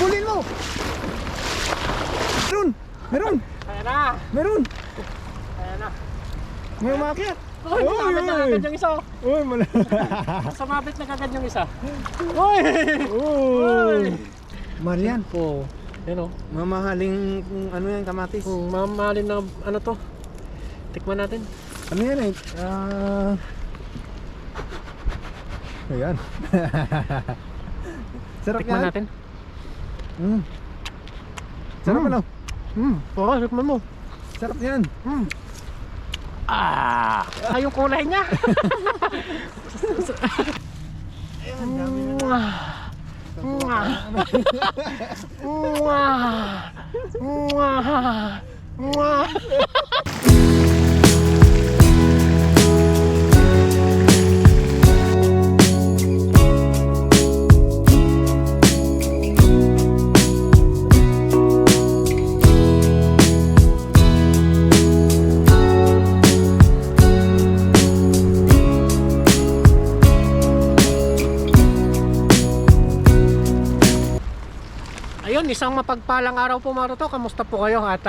Putulin mo! Meron! Kaya na! Meron! Kaya na! May umakyat! Uy! Sumabit na kagad yung isa! Uy! Sumabit na kagad yung isa! Uy! Uy! Marian! Oo. Yan o. Mamahaling ano yan, kamatis? Mamahalin na ano to. Tikman natin. Ano yan eh? Ayan. Sarap Tikman yan? natin. Sarap ano? Oo, tikman mo. Sarap yan. Ay, yung kulay niya. Ayan, dami na. Ayun, isang mapagpalang araw po mga to. Kamusta po kayo? At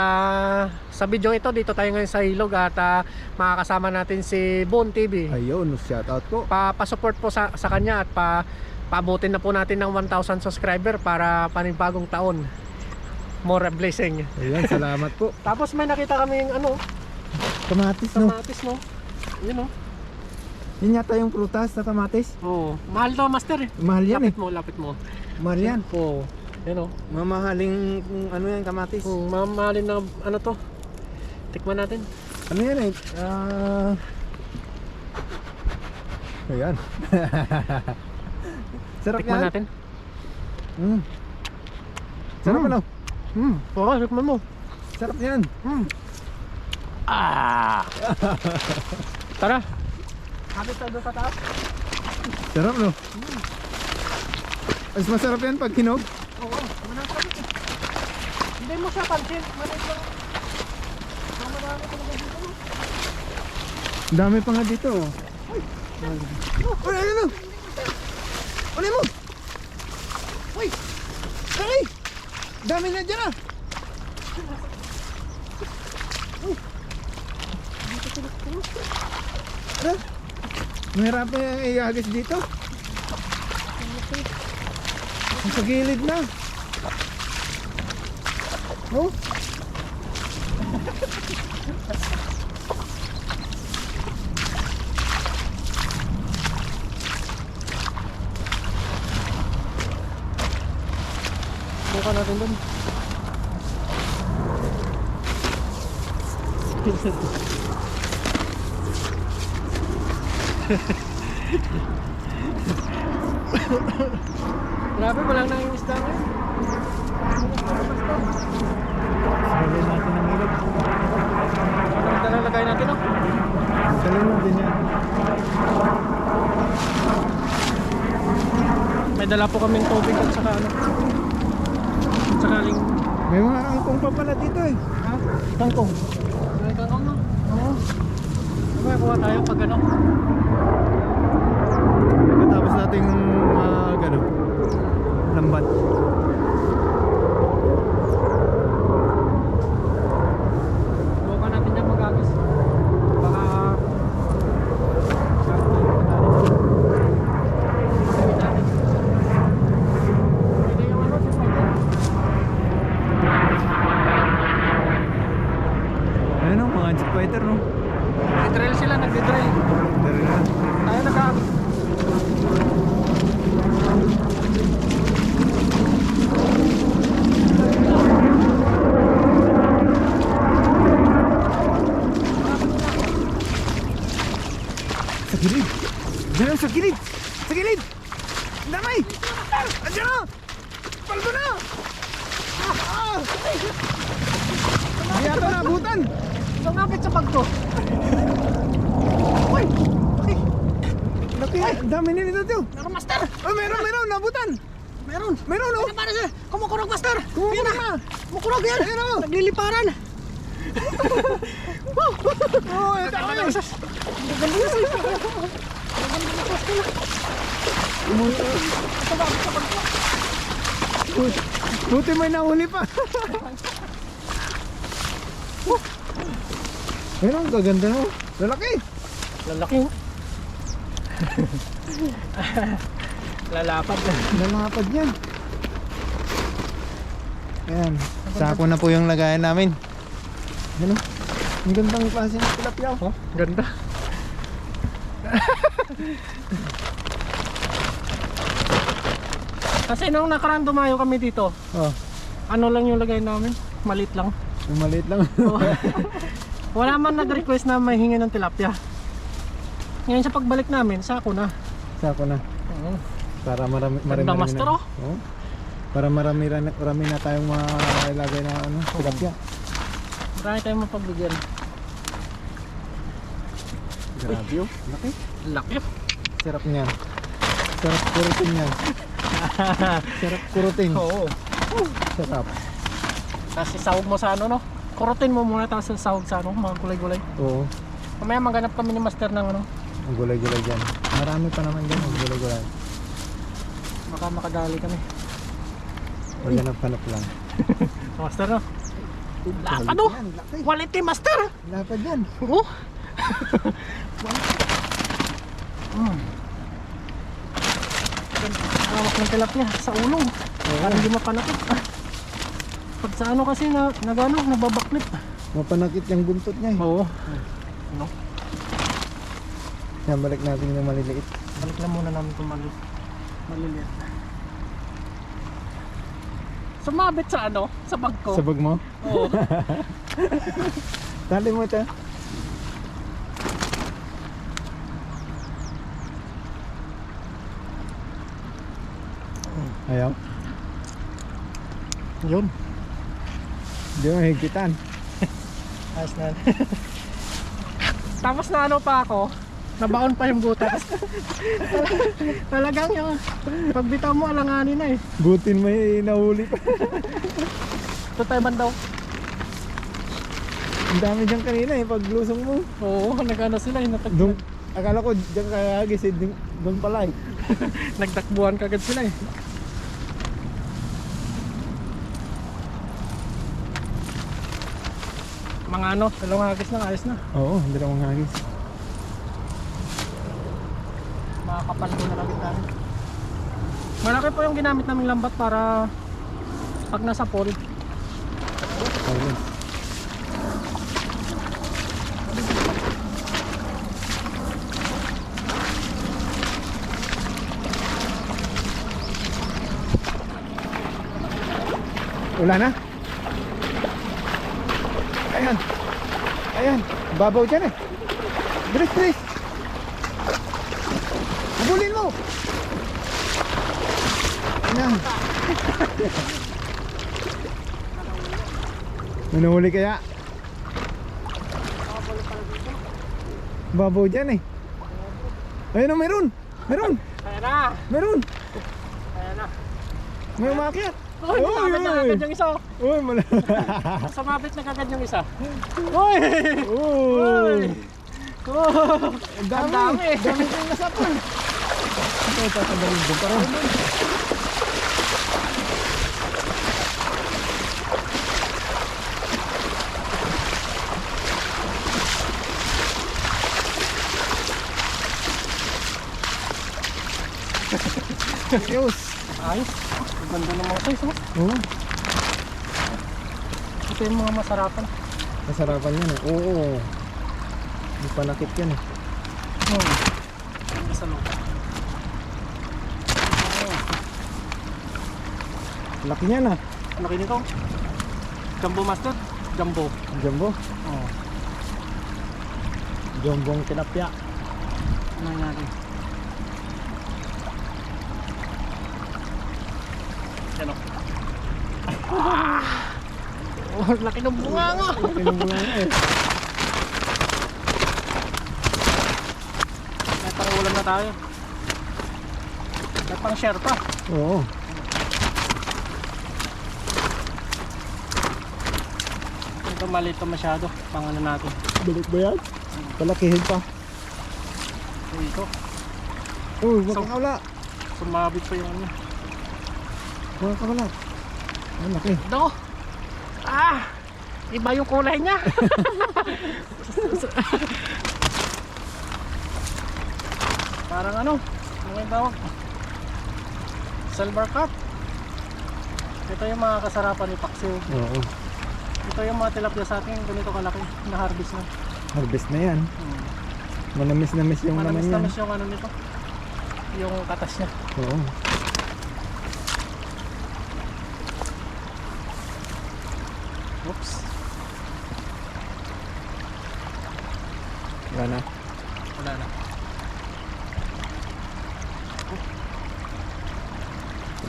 sa video ito, dito tayo ngayon sa ilog at makakasama natin si Bon TV. Ayun, shoutout ko. Pa-support po sa kanya at paabutin na po natin ng 1,000 subscriber para panibagong taon. More blessing. Ayan, salamat po. Tapos may nakita kami yung ano, Kamatis no? kamatis no. Yun o. Yun yata yung prutas na kamatis. Oo. Mahal to, master eh. Mahal yan eh. Lapit mo. Mahal yan. Oo. Yan o. Mamahaling ano yan, kamatis. Mamahalin na ano to. Tikman natin. Ano yan eh? Ayan. Sarap Tikman yan. natin. Sarap ano? Oo, tikman mo. Sarap yan. Tara. Habis tayo doon sa taas. Sarap no? Mas masarap yan pag hinog. Oo, manasarap ito. Hindi mo siya pansin. Maliit lang. Marami talaga dito no. Dami pa nga dito. Uy, ano? Ano mo? Uy! Ay! Dami na dyan ah! Ano? Mahirap na yung iagis dito. Sa gilid na. Oh? Buka natin doon. Grabe, walang nang yung isda ngayon. Sabi natin ang ilog. Ano na lagay natin no? Salimod din yan. May dala po kaming tubig at saka ano. At saka aling... May mga angkong pa pala dito eh. Ha? Kangkong. May kangkong no? Oo. Kaya kuha tayo pag ano. Pagkatapos nating gano, lambat. Buka natin dyan mag-agis. Baka... Ayun o, mga jet fighter no. Nag-drill sila, nag-drill. Dari na. Tayo nag-agis. Sa gilid! Diyan sa gilid! Sa gilid! Ang damay! Andiyan na! Paldo na! Hindi yata naabutan! Lumapit sa pagto. Uy! Uy! Laki! Ang dami nila dito! Meron, master! Oh, meron! Naabutan! Meron! Meron oh! Ano para sa... Kumukurog, master! Kumukurog Yan na! Kumukurog yan! Ayun, oh. Nagliliparan! Oh, ito Ganda kami! ng isas! Ganda ng isas! Ganda ng isas ko na! Ito ba sa pagto? Buti may nahuli pa. Ayun ang gaganda mo. Lalaki. Lalaki. Lalapad. Lalapad yan. Ayan. Sako na po yung lagayan namin. Ano? Ang gandang klase ng tilapia. Oh, ganda. Kasi nung nakaraan dumayo kami dito, Oh, ano lang yung lagay namin? Maliit lang. yung maliit lang. Wala man nag-request na may hingi ng tilapia. Ngayon sa pagbalik namin, sako na. Sako na. Oo. Para marami Ganda, master, na. oh. Oo. Para marami na tayong mailagay na ano, tilapia. Marami tayong mapagbigyan. Grabe oh. Laki. Laki. Sarap niyan. Sarap kurutin yan. Sarap kurutin. Oo. Sarap. Tapos isawag mo sa ano, no? Kurutin mo muna tapos isawag sa ano, mga gulay-gulay. Oo. Mamaya maghanap kami ni master ng ano, Ang gulay-gulay dyan. Marami pa naman dyan. Ang gulay-gulay. baka makadali kami. Maghanap-hanap lang. Master, no? Lapad, oh! Yan, laki. Quality, master! Lapad yan. Oo. Hawak ng tilapia sa ulong. Para hindi mapanakit. Pag sa ano kasi nababaklit. Mapanakit yung buntot niya eh. Oo. No? Yan, balik natin yung maliliit. Balik lang muna namin kung maliliit. Sumabit sa ano? Sa bag ko. Sa bag mo? Oo. Tali mo ito. Ayaw. Yun. Hindi mo higpitan. Ayos na. Tapos na ano pa ako, nabaon pa yung butas. Talagang yung pagbitaw mo alanganin na eh. Butin may nahuli pa. Ito tayo man daw. Ang dami dyan kanina eh, pag lusong mo. Oo, nag-ano sila, Doon, akala ko dyan kaya gisid, doon pala eh. nagtakbuhan kagad sila eh. Mga ano, dalawang hagis na, ayos na. Oo, dalawang hagis. Mga kapal ko na kagad namin. Malaki po yung ginamit naming lambat para pag nasa pool. Ayun. Wala na? Ayan. Ayan. Babaw dyan eh. Bilis, bilis. Habulin mo. Ayan. May nahuli kaya? Babaw dyan eh. Ayun o, meron. Meron. Ayan na! Meron. Ayan na! May umakyat. Uy, sumabit na kagad yung isa. Uy, mala. Sumabit na kagad yung isa. Uy! Uy. Uy! Oh! Ang dami. Ang dami. Dami kong nasapon. Ito, tatanggalin doon. Parang Ayos. Ayos. Ganda ng mga size, oh. Oo. Ito yung mga masarapan. Masarapan yan eh. Oo. Hindi pa nakit yan eh. Ganda sa loob. Laki niyan ah. Laki nito. Jumbo master. Jumbo. Jumbo. Oh. Jumbong tilapia. Ano natin? Yan o. Oh, laki ng bunga nga. Kinubungan na eh. May parang ulam na tayo. May pang share pa. Oo. Ito maliit pa masyado. Pang ano natin. Balik ba yan? Palakihin pa. Ito. Uy, makakawala. Sumabit pa yung ano. Makakawala. Ang laki. Do. Iba yung kulay niya. Parang ano yung tawag? Silver cup. Ito yung mga kasarapan ni Paksiw. Oo. Ito yung mga tilapia sa atin, ganito kalaki, na-harvest na. Harvest na yan. Manamis na miss yung naman yan. Manamis yung ano nito. Yung katas niya. Oo. Oops. Wala na. Wala na.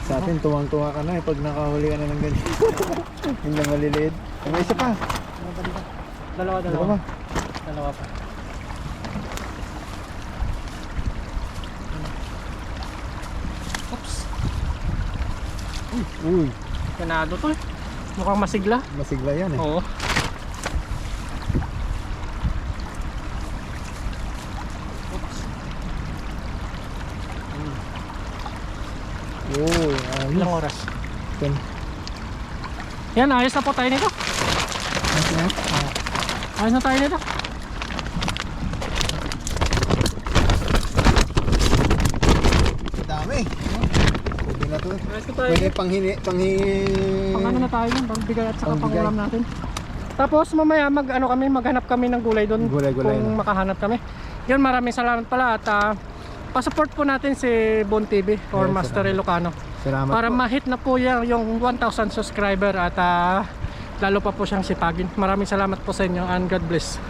Sa atin, tuwang-tuwa ka na pag nakahuli ka na ng ganyan. Hindi na maliliit. May isa pa. Dalawa. Dalawa pa. Dalawa pa. Oops. Uy, Ganado to eh. Mukhang masigla. masigla yan eh. Oo. Oops. Uy, Ilang ayos. oras? Ten. Yan, ayos na po tayo nito. Ayos na. Ayos na tayo nito. Dami. Pwede na to. Ayos na tayo. Pwede Pang ano na tayo yun, pang bigay at saka pang Pangbigay. ulam natin. Tapos mamaya maghanap kami ng gulay doon Gulay-gulay kung na. makahanap kami. Yun, maraming salamat pala at pa-support po natin si Bon TV or Yes, Master salamat. Ilocano Salamat para po. ma-hit na po yung 1,000 subscriber at lalo pa po siyang sipagin. Maraming salamat po sa inyo and God bless.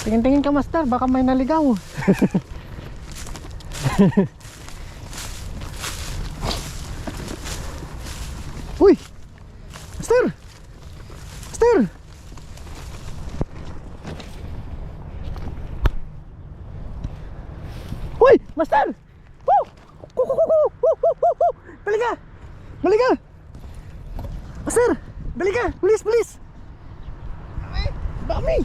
Tingin-tingin ka, Master, baka may naligaw. Uy! Master! Master! Uy! Master! Woo! Balik ka! Balik ka! Master! Balik ka! Bilis! Bilis! Dami!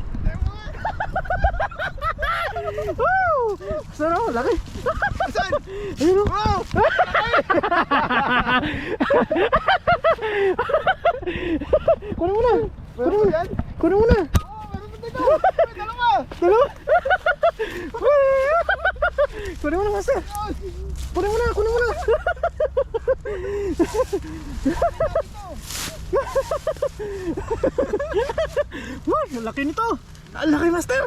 Woo! Master, oh! Laki! Saan? Ayun, oh! Wow! Kunin mo na! Kunin mo na! Kunin mo na! Dalawa! Dalawa? Kunin mo na, Master! Kunin mo na! Kunin mo na! Wow! Ang laki nito! Ang laki, Master!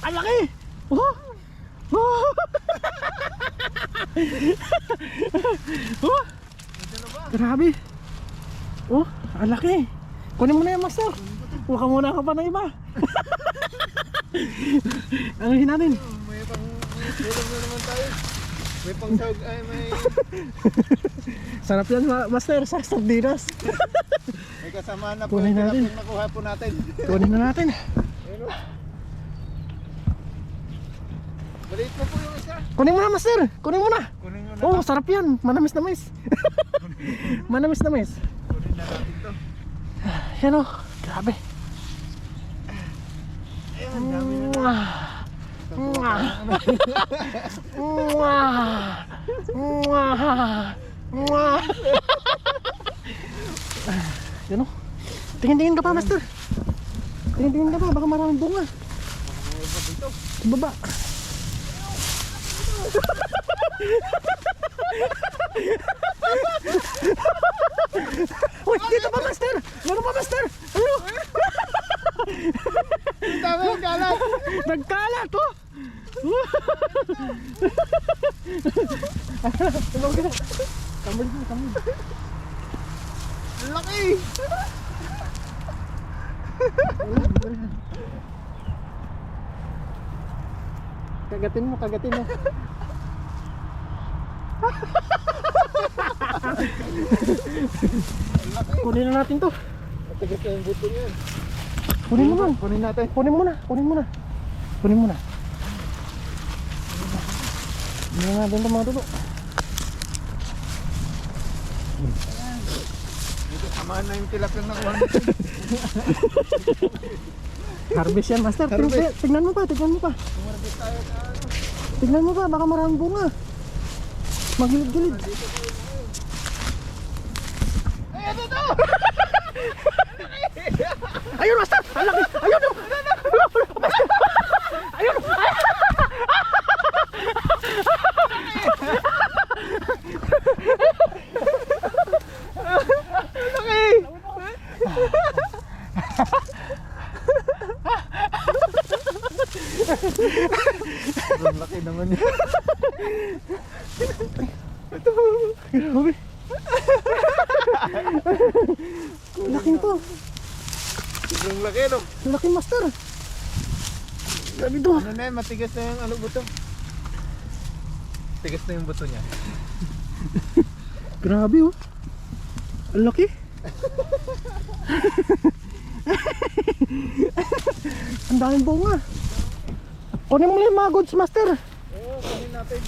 Ang laki! Oh! Oh! Oh! Grabe! Oh! Ang laki! Kunin mo na yan, Master! Huwag ka muna ka pa ng iba! Anuhin natin! May pang... May naman tayo. May pang sahog... Ay, may... Sarap yan, Master, sa sardinas! May kasama na po. Kunin natin. Yung nakuha po natin. Kunin na natin! Ayun, oh. Maliit na po yung isa. Kunin mo na, Master! Kunin mo na! Kunin nyo na. Oh, sarap yan! Manamis na mais! Manamis na mais! Kunin na natin to. Yan o, grabe! Ayun, dami na. Mwah! Mwah! Mwah! Mwah! Mwah! Yan o. Tingin-tingin ka pa, Master. Tingin-tingin ka pa, baka maraming bunga. Sa baba. Uy, dito pa, Master! Meron pa, Master! Ayun o! Dami yung kalat. Nagkalat oh! Tulog ka na. Kamul mo, kamul. Laki. Kagatin mo, kagatin mo. Kunin na natin to. Matigas na yung buto niyan. Kunin mo man. Kunin natin. Kunin mo na, kunin mo na. Kunin mo na. Kunin na natin ito mga dulo. Dito samahan na yung tilapia na kuha natin. Harvest yan, master. Harvest. Tignan mo pa, tignan mo pa. Kumarbis tayo sa ano. Tignan mo pa, baka maraming bunga. Magilid-gilid. Ay, ano to? Ayun, master! Ang laki! Ayun! Ayun! Ang laki naman yun. Grabe! Ang laki nito! Sobrang laki, no? Ang laki, master! Grabe ito! Ano na yun, matigas na yung ano buto. Tigas na yung buto niya. Grabe oh! Ang laki! Ang daming bunga! Kunin mo lang yung mga goods, master! Oo, kunin natin.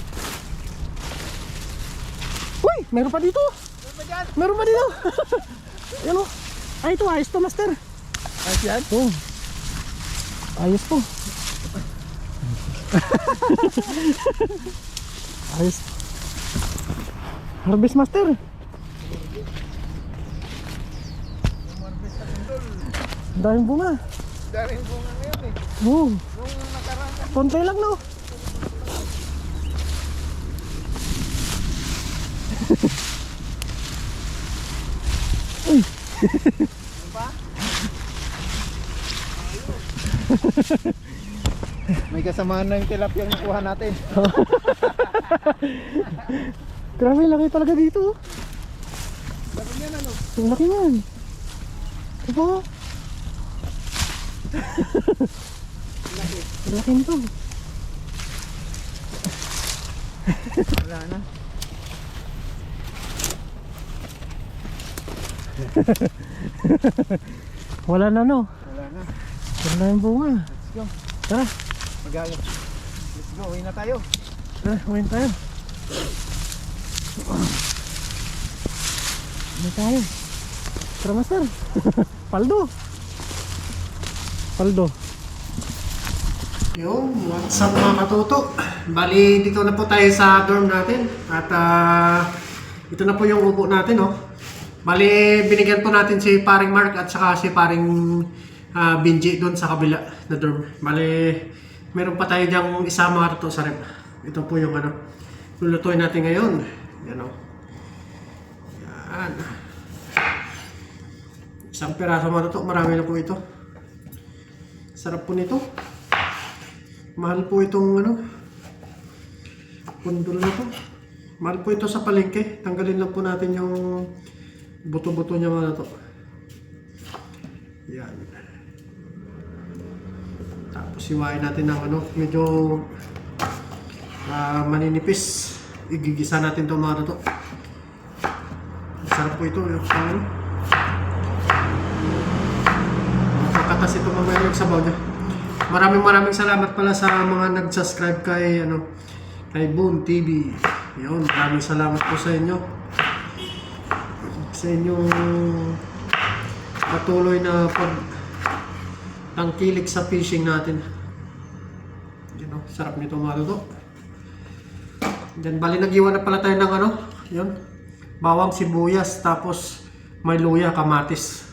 Uy! Meron pa dito! Ano ba dyan? Meron pa dito! Ayan oh! Ay, ito ayos to, master! Ayos yan? Oh. Ayos po. Ayos. Harvest, master. Kumarbis sa kundol. Ang daming bunga. Daring bunga ngayon eh. Oh. Nung nakaraan. Konti lang, no? Uy. Pa? May kasamahan na yung tilapia yung kuha natin. Grabe, laki talaga dito. Laki yan ano? Ang laki yan. Ito. Ang laki nito. Wala na. Wala na, no? Wala na. Wala na yung bunga. Let's go. Tara. Magaya. Let's go. Uwi na tayo. Tara, uwin tayo. Uwin tayo. Tara, master. Paldo. Paldo. Yo, what's up mga katuto? Bali, dito na po tayo sa dorm natin. At ito na po yung upo natin, oh. Bali, binigyan po natin si paring Mark at saka si paring Benji doon sa kabila na dorm. Bali, meron pa tayo dyang isa mga katuto sa rep. Ito po yung ano, lulutuin natin ngayon. Yan, oh. Yan. Isang piraso mga katuto, marami na po ito. Sarap po nito. Mahal po itong ano, kundol na to. Mahal po ito sa palengke. Tanggalin lang po natin yung buto-buto niya mga to. Yan. Tapos iwain natin ng ano, medyo maninipis. Igigisa natin itong mga to. Sarap po ito. Yung ano. Makatas ito mamaya yung sabaw niya. Maraming salamat pala sa mga nag-subscribe kay Boon TV. Yun, maraming salamat po sa inyo. Sa inyong patuloy na pagtangkilik sa fishing natin. Yun, sarap nito mga luto. Diyan, bali nag-iwan na pala tayo ng ano, yun, bawang, sibuyas, tapos may luya, kamatis.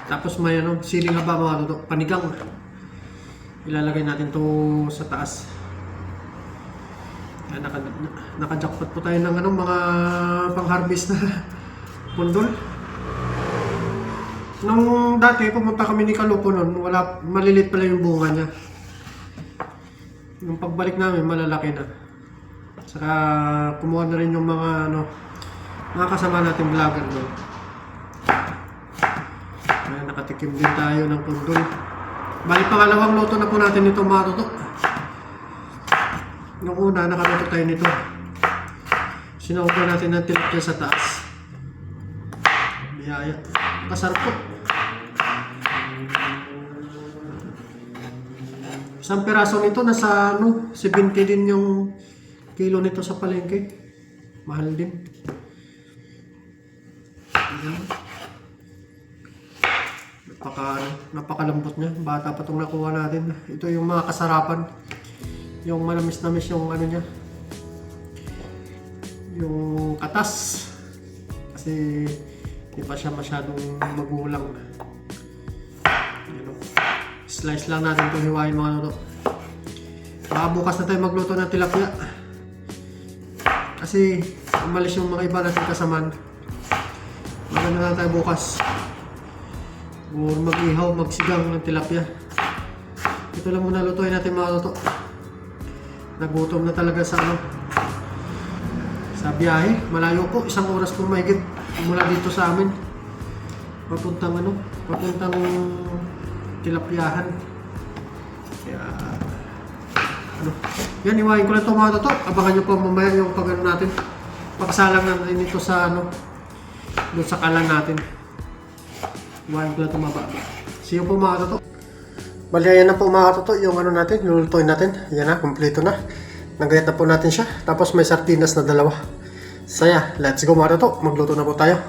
Tapos may ano, siling haba mga luto, panigang. Ilalagay natin to sa taas. Yan, naka-jackpot po tayo ng ano, mga pang-harvest na pundol. Nung dati pumunta kami ni Kalupo noon, malilit pala yung bunga niya. Yung pagbalik namin malalaki na. Saka kumuha na rin yung mga ano, mga kasama natin vlogger doon. Ayan, nakatikim din tayo ng pundol. Bali, pangalawang luto na po natin ito mga tuto. Nung una, nakaluto tayo nito. Sinaupo natin ng tilapia sa taas. Biyaya. Kasarap po. Isang peraso nito, nasa ano, 70 din yung kilo nito sa palengke. Mahal din. Napakalambot niya. Bata pa itong nakuha natin. Ito yung mga kasarapan. Yung manamis-namis yung ano niya. Yung katas. Kasi hindi pa siya masyadong magulang. Slice lang natin ito, hiwain mga luto. Baka bukas na tayo magluto ng tilapia. Kasi umalis yung mga iba natin kasamaan. Maganda na tayo bukas. Or mag-ihaw, magsigang ng tilapia. Ito lang muna lutuin natin mga luto. Nagutom na talaga sa ano. Sa biyahe. Malayo po, 1 oras po mahigit mula dito sa amin. Papuntang tilapiahan. Kaya yan, iwain ko lang ito mga luto. Abangan nyo po mamaya yung pag-ano natin. Pagsalang natin ito sa doon sa kalan natin. Iwain ko lang ito mababa. See you po mga luto. Bali, ayan na po mga luto yung natin, lulutuin natin. Ayan na, kompleto na. Nagayat na po natin siya. Tapos may sardinas na 2. Saya, let's go mga luto. Magluto na po tayo.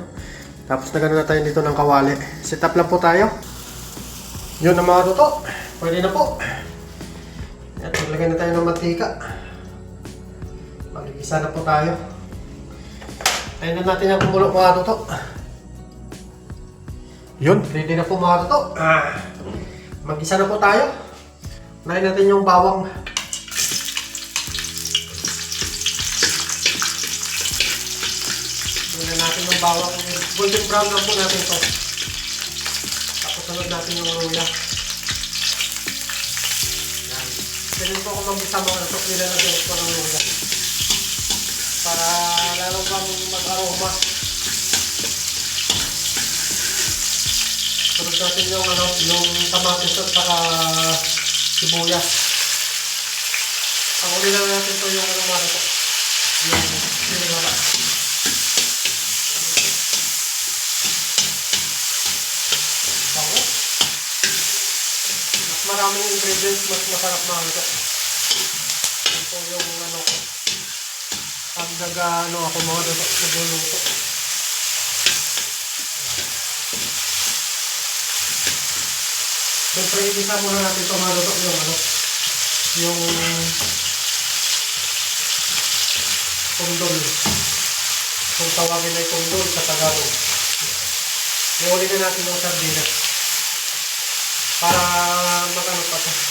Tapos nagano na tayo dito ng kawali. Set up lang po tayo. Yun na mga luto. Pwede na po. At maglagay na tayo ng mantika. Mag-igisa na po tayo. Ayun na natin yung kumulo mga luto. Yun, ready na po mga luto. Mag-isa na po tayo. Unahin natin yung bawang. Unahin natin yung bawang. Golden brown lang po natin ito. Tapos sunod natin yung luya. Yan. Ganyan po kung mag-isa mga luto. Nilalagyan ko ng luya. Para lalo pang mag-aroma. Sunod natin yung kamatis at saka sibuyas. Ang uli lang natin ito yung mga ito. Yung wala. Bango. Mas maraming ingredients, mas masarap mga ito. Ito yung ko. Pag ako mga ito, nagluluto. Siyempre, igisa muna natin ito mga luto yung kundol. Kung tawagin ay kundol sa Tagalog. Iuli na natin yung sardinas para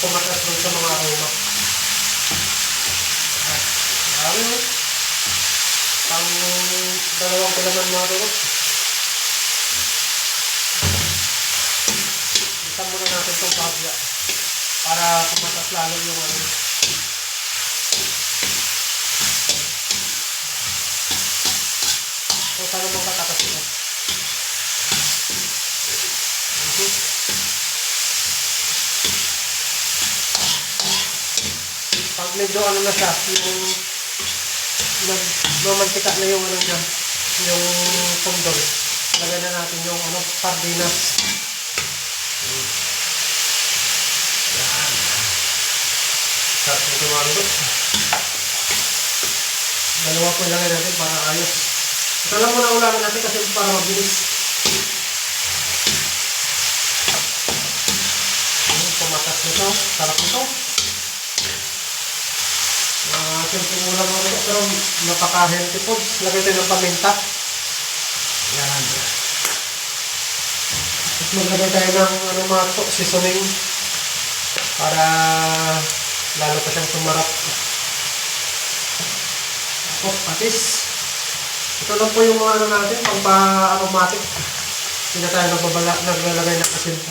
kumatas dun sa mga aroma. Marami no? Pang 2 kulaman mga luto. Isa muna natin itong pagya para kumatas lalo yung So, sana mong katatas ito. Pag medyo na siya, yung mamantika na yung niya, yung kundol. Lagyan na natin yung sardinas. Yan. Sarap nito mga luto. 2 po ilagay natin para ayos. Ito lang muna ulamin natin kasi para mabilis. Pumatas nito. Sarap nito. Simple ulam mga luto pero napaka-healthy foods. Lagay tayo ng paminta. Yan. Tapos maglagay tayo ng mga seasoning para lalo pa siyang sumarap. Tapos patis. Ito lang po yung mga natin, pang pa-aromatic. Hindi na tayo naglalagay ng asin pa.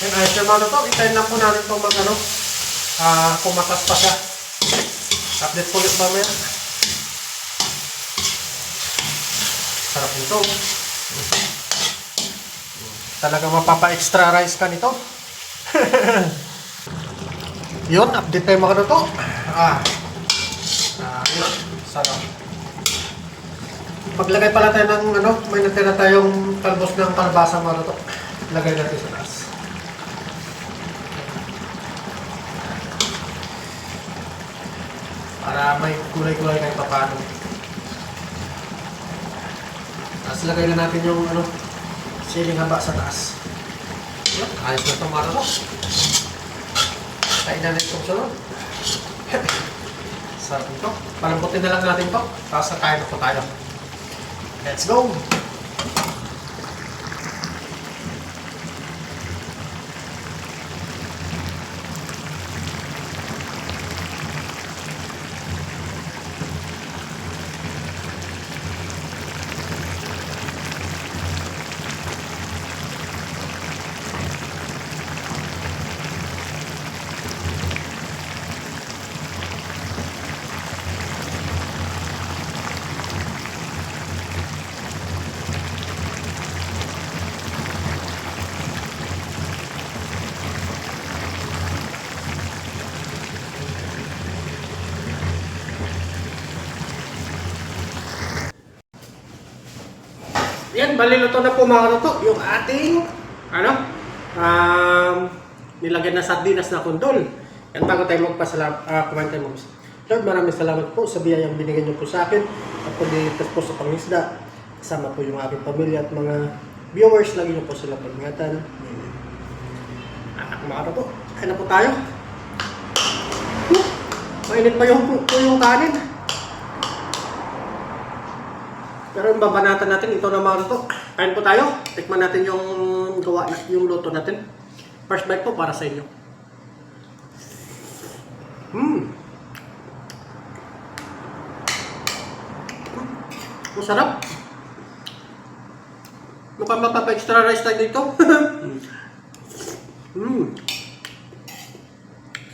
Yan, ayos naman ito. Hintayin lang po natin itong kumatas pa siya. Update po ulit mamaya. Sarap nito. Talaga mapapa-extra rice ka nito. Yun, update tayo mga luto. Yun, sarap. Paglagay pala tayo ng may natira tayong talbos ng kalabasa mga luto. Lagay natin sa taas. Para may kulay-kulay kahit papano. Tapos lagay na natin yung ano, siling haba sa taas. Yun, ayos na itong mara mo. Kain na rin itong sunod. Sarap ito. Palambutin na lang natin ito. Tapos kain na po tayo. Let's go! Yan, bali luto na po mga luto. Yung ating, nilagyan na sardinas na kundol. Yan, bago tayo kumain tayo mag Lord, maraming salamat po sa biyayang binigyan niyo po sa akin. At po dito po sa pangisda. Kasama po yung aking pamilya at mga viewers. Lagi niyo po sila pag-ingatan. At mga luto, kain na po tayo. Mainit pa yung kanin. Pero yung babanatan natin, ito na mga luto. Kain po tayo. Tikman natin yung luto natin. First bite po para sa inyo. Masarap. Mukhang mapapa-extra rice tayo dito.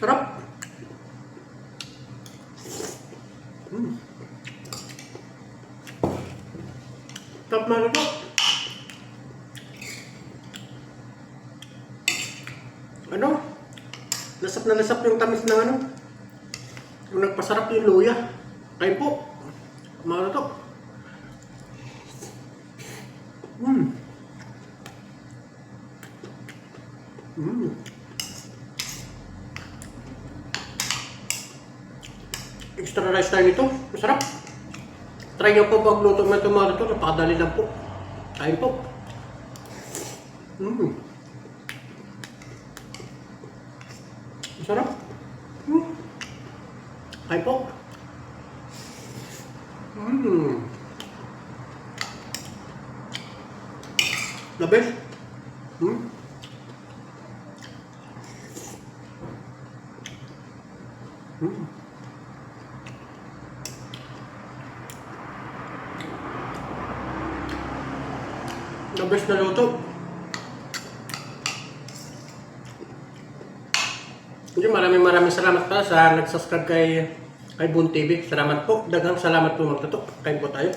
Sarap. Sarap na ito. Lasap na lasap yung tamis ng yung nagpasarap yung luya. Kain po. Mga ito. Extra rice tayo nito. Masarap. Try nyo po pagluto ng tomato. Napakadali lang po. Kain po. Masarap. Kain po. The best. The best na luto. Maraming salamat pala sa nag-subscribe kay Boon TV. Salamat po. Daghang salamat po magtutok. Kain po tayo.